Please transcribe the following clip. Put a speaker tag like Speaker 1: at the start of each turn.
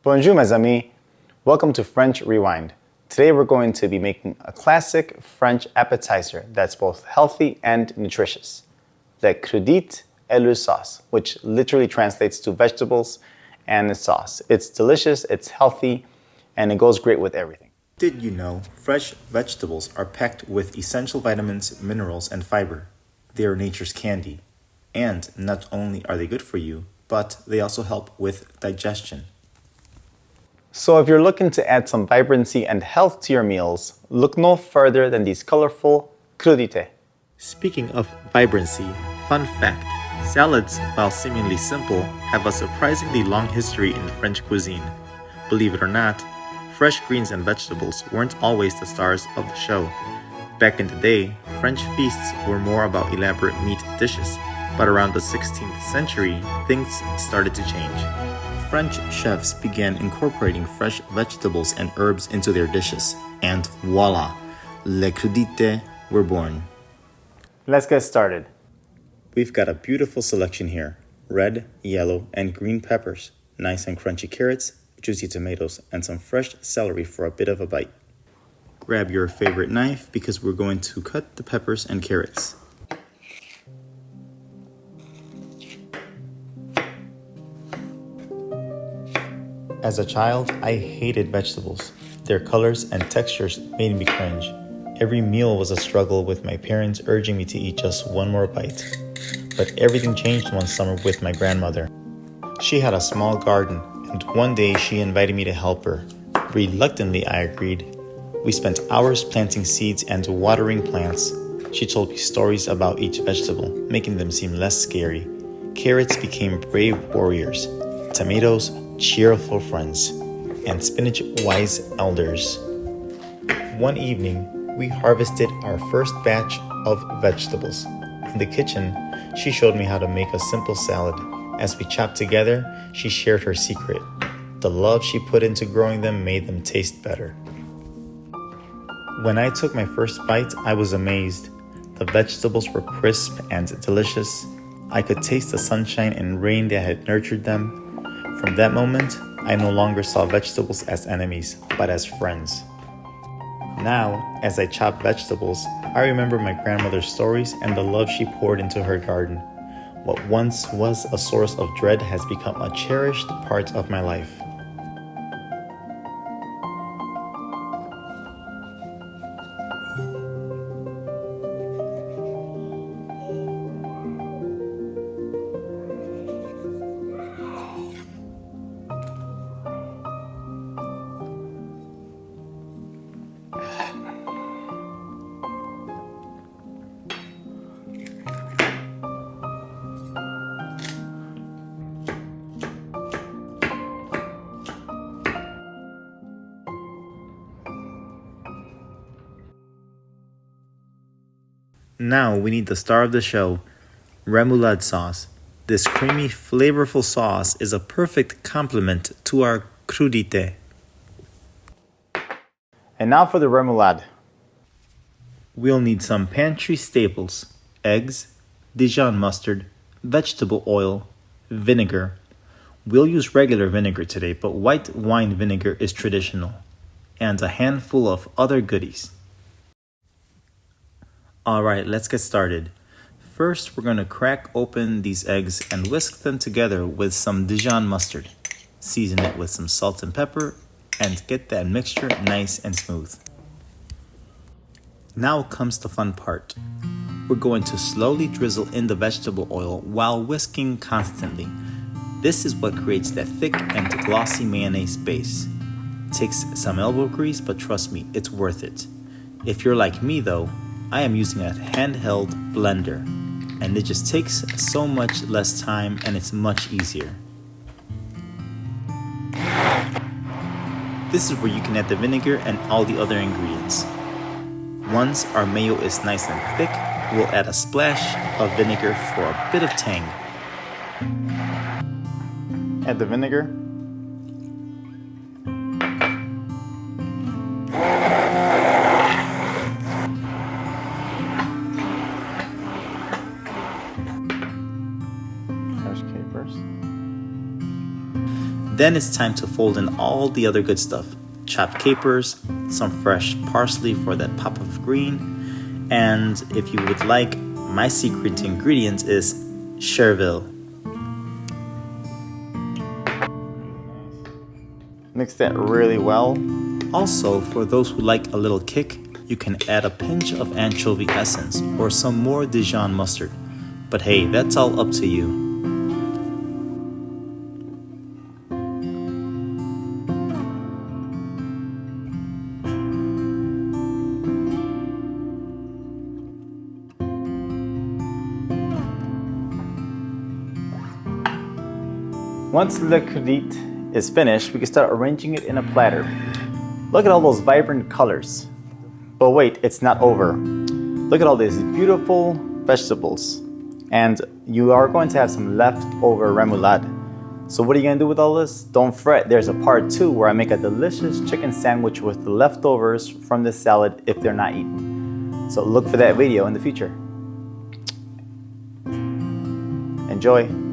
Speaker 1: Bonjour mes amis, welcome to French Rewind. Today we're going to be making a classic French appetizer that's both healthy and nutritious. Les Crudités et Leurs Sauces, which literally translates to vegetables and sauce. It's delicious, it's healthy, and it goes great with everything. Did you know fresh vegetables are packed with essential vitamins, minerals, and fiber? They are nature's candy. And not only are they good for you, but they also help with digestion. So if you're looking to add some vibrancy and health to your meals, look no further than these colorful crudités. Speaking of vibrancy, fun fact, salads, while seemingly simple, have a surprisingly long history in French cuisine. Believe it or not, fresh greens and vegetables weren't always the stars of the show. Back in the day, French feasts were more about elaborate meat dishes, but around the 16th century, things started to change. French chefs began incorporating fresh vegetables and herbs into their dishes, and voila, les crudités were born. Let's get started. We've got a beautiful selection here: red, yellow, and green peppers, nice and crunchy carrots, juicy tomatoes, and some fresh celery for a bit of a bite. Grab your favorite knife because we're going to cut the peppers and carrots. As a child, I hated vegetables. Their colors and textures made me cringe. Every meal was a struggle with my parents urging me to eat just one more bite. But everything changed one summer with my grandmother. She had a small garden, and one day she invited me to help her. Reluctantly, I agreed. We spent hours planting seeds and watering plants. She told me stories about each vegetable, making them seem less scary. Carrots became brave warriors. Tomatoes, cheerful friends, and spinach, wise elders. One evening, we harvested our first batch of vegetables. In the kitchen, she showed me how to make a simple salad. As we chopped together, she shared her secret. The love she put into growing them made them taste better. When I took my first bite, I was amazed. The vegetables were crisp and delicious. I could taste the sunshine and rain that had nurtured them. From that moment, I no longer saw vegetables as enemies, but as friends. Now, as I chop vegetables, I remember my grandmother's stories and the love she poured into her garden. What once was a source of dread has become a cherished part of my life. Now we need the star of the show, Remoulade sauce. This creamy, flavorful sauce is a perfect complement to our crudités. And now for the remoulade. We'll need some pantry staples: eggs, Dijon mustard, vegetable oil, vinegar. We'll use regular vinegar today, but white wine vinegar is traditional, and a handful of other goodies. Alright, let's get started. First, we're going to crack open these eggs and whisk them together with some Dijon mustard. Season it with some salt and pepper and get that mixture nice and smooth. Now comes the fun part. We're going to slowly drizzle in the vegetable oil while whisking constantly. This is what creates that thick and glossy mayonnaise base. Takes some elbow grease, but trust me, it's worth it. If you're like me though, I am using a handheld blender, and it just takes so much less time and it's much easier. This is where you can add the vinegar and all the other ingredients. Once our mayo is nice and thick, we'll add a splash of vinegar for a bit of tang. Add the vinegar. Then it's time to fold in all the other good stuff. Chopped capers, some fresh parsley for that pop of green, and if you would like, my secret ingredient is chervil. Mix that really well. Also, for those who like a little kick, you can add a pinch of anchovy essence or some more Dijon mustard. But hey, that's all up to you. Once le crudité is finished, we can start arranging it in a platter. Look at all those vibrant colors. But wait, it's not over. Look at all these beautiful vegetables. And you are going to have some leftover remoulade. So what are you going to do with all this? Don't fret, there's a part 2 where I make a delicious chicken sandwich with the leftovers from the salad if they're not eaten. So look for that video in the future. Enjoy.